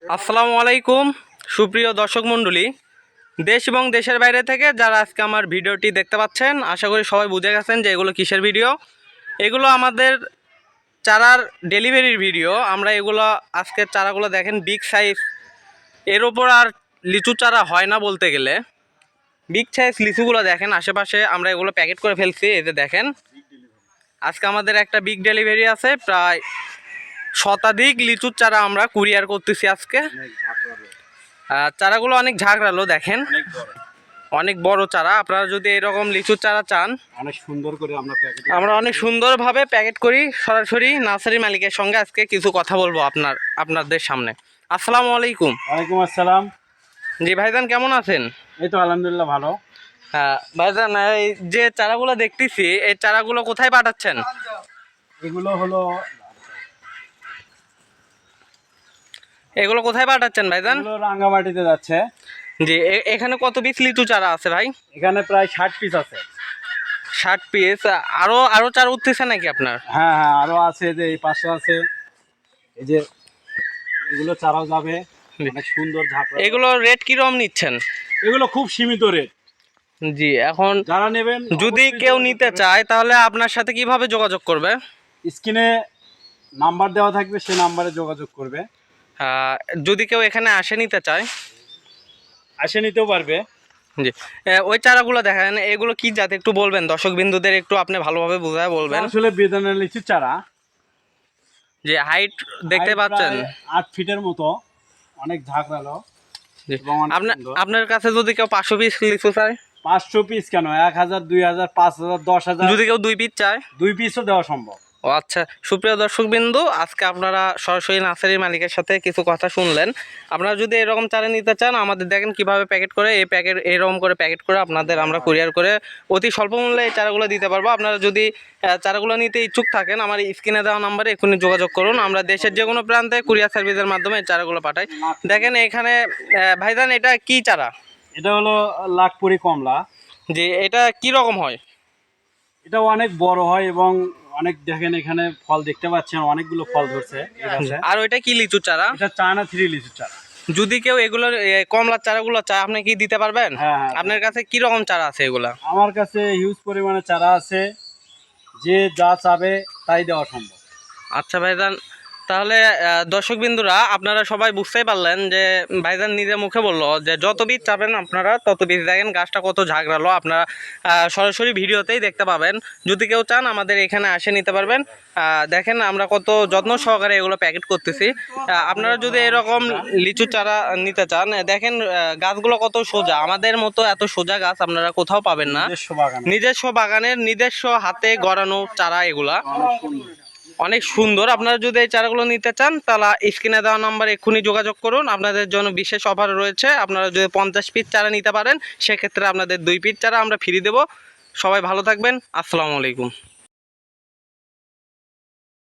আসসালামু আলাইকুম সুপ্রিয় দর্শক মণ্ডলী, দেশ এবং দেশের বাইরে থেকে যারা আজকে আমার ভিডিওটি দেখতে পাচ্ছেন, আশা করি সবাই বুঝে গেছেন যে এগুলো কিসের ভিডিও। এগুলো আমাদের চারার ডেলিভারির ভিডিও। আমরা এগুলো আজকের চারাগুলো দেখেন বিগ সাইজ, এর ওপর আর লিচু চারা হয় না বলতে গেলে। বিগ সাইজ লিচুগুলো দেখেন আশেপাশে, আমরা এগুলো প্যাকেট করে ফেলছি। এই যে দেখেন, আজকে আমাদের একটা বিগ ডেলিভারি আছে, প্রায় শতাধিক লিচুর চারা আমরা কুরিয়ার করতেছি আজকে। চারাগুলো অনেক ঝাঁকড়ালো, দেখেন অনেক বড় চারা। আপনারা যদি এরকম লিচুর চারা চান, অনেক সুন্দর করে আমরা অনেক সুন্দরভাবে প্যাকেট করি। সরাসরি নার্সারি মালিকের সঙ্গে আজকে কিছু কথা বলবো আপনাদের সামনে। আসসালামু আলাইকুম। ওয়ালাইকুম আসসালাম। জি ভাইজান, কেমন আছেন? এই তো আলহামদুলিল্লাহ ভালো। হ্যাঁ ভাইজান, এই যে চারাগুলো দেখতেছি, এই চারাগুলো কোথায় পাঠাচ্ছেন? এগুলো কোথায় পাঠাচ্ছেন ভাইজান? রাঙ্গামাটিতে যাচ্ছে। জি, এখানে কত পিস লিচু চারা আছে ভাই? এখানে প্রায় 60 পিস আছে। 60 পিস। আরো চারা উঠতেছে নাকি আপনার? হ্যাঁ হ্যাঁ, আরো আছে, যে এই পাশে আছে, এই যে এগুলো চারাও যাবে। অনেক সুন্দর ঝাঁকড়া। এগুলো রেট কিরকম নিচ্ছেন? এগুলো খুব সীমিত রেট। জি, এখন যারা নেবেন, যদি কেউ নিতে চায় তাহলে আপনার সাথে কিভাবে যোগাযোগ করবে? স্ক্রিনে নাম্বার দেওয়া থাকবে, সেই নাম্বারে যোগাযোগ করবে। যদি কেউ এখানে আসে নিতে চায়, আসে নিতেও পারবে। জি, ওই চারাগুলো দেখেন, এগুলো কি জাত একটু বলবেন দর্শক বিন্দুদের, একটু আপনি ভালোভাবে বোঝায় বলবেন। আসলে বেদানা লিচু চারা। যে হাইট দেখতে পাচ্ছেন 8 ফিটের মতো, অনেক ঝাঁকড়ালো। আপনার কাছে যদি কেউ 500 পিস লিচু চায়? 500 পিস কেন, 1000, 2000, 5000, 10000, যদি কেউ 2 পিস চায়? 2 পিসও দেওয়া সম্ভব। ও আচ্ছা, সুপ্রিয় দর্শক বিন্দু, আজকে আপনারা সরাসরি নার্সারির মালিকের সাথে কিছু কথা শুনলেন। আপনারা যদি এরকম চারা নিতে চান, আমাদের দেখেন কিভাবে প্যাকেট করে, এরকম করে প্যাকেট করে আপনাদের আমরা কুরিয়ার করে অতি স্বল্প মূল্যে এই চারাগুলো দিতে পারবো। আপনারা যদি চারাগুলো নিতে ইচ্ছুক থাকেন, আমার স্ক্রিনে দেওয়া নাম্বারে এখনই যোগাযোগ করুন। আমরা দেশের যে কোনো প্রান্তে কুরিয়ার সার্ভিসের মাধ্যমে এই চারাগুলো পাঠাই। দেখেন এখানে ভাইজান, এটা কি চারা? এটা হলো লাখপুরি কমলা। জি, এটা কি রকম হয়? এটা অনেক বড় হয় এবং অনেক, দেখেন এখানে ফল দেখতে পাচ্ছেন, অনেকগুলো ফল ধরছে। আর ওইটা কি লিচু চারা? এটা চায়না 3 লিচু চারা। যদি কেউ এগুলো কমলার চারাগুলো চায়, আপনি কি দিতে পারবেন? হ্যাঁ, আপনার কাছে কি রকম চারা আছে এগুলা? আমার কাছে হিউজ পরিমাণে চারা আছে, যে যা চাবে তাই দেওয়া সম্ভব। আচ্ছা ভাইজান, তাহলে দর্শক বিন্দুরা, আপনারা সবাই বুঝতেই পারলেন যে ভাইজান নিজে মুখে বললো যে যত বীজ চাবেন আপনারা তত বীজ। দেখেন গাছটা কত ঝাঁকড়ালো, আপনারা সরাসরি ভিডিওতেই দেখতে পাবেন। যদি কেউ চান আমাদের এখানে আসে নিতে পারবেন। দেখেন আমরা কত যত্ন সহকারে এগুলো প্যাকেট করতেছি। আপনারা যদি এরকম লিচু চারা নিতে চান, দেখেন গাছগুলো কত সোজা, আমাদের মতো এত সোজা গাছ আপনারা কোথাও পাবেন না। নিজস্ব বাগানের নিজস্ব হাতে গড়ানো চারা, এগুলা অনেক সুন্দর। আপনারা যদি এই চারাগুলো নিতে চান তাহলে স্ক্রিনে দেওয়া নাম্বারে এক্ষুনি যোগাযোগ করুন। আপনাদের জন্য বিশেষ অফার রয়েছে। আপনারা যদি 50 পিস চারা নিতে পারেন, সেক্ষেত্রে আপনাদের 2 পিস চারা আমরা ফ্রি দেবো। সবাই ভালো থাকবেন। আসসালামু আলাইকুম।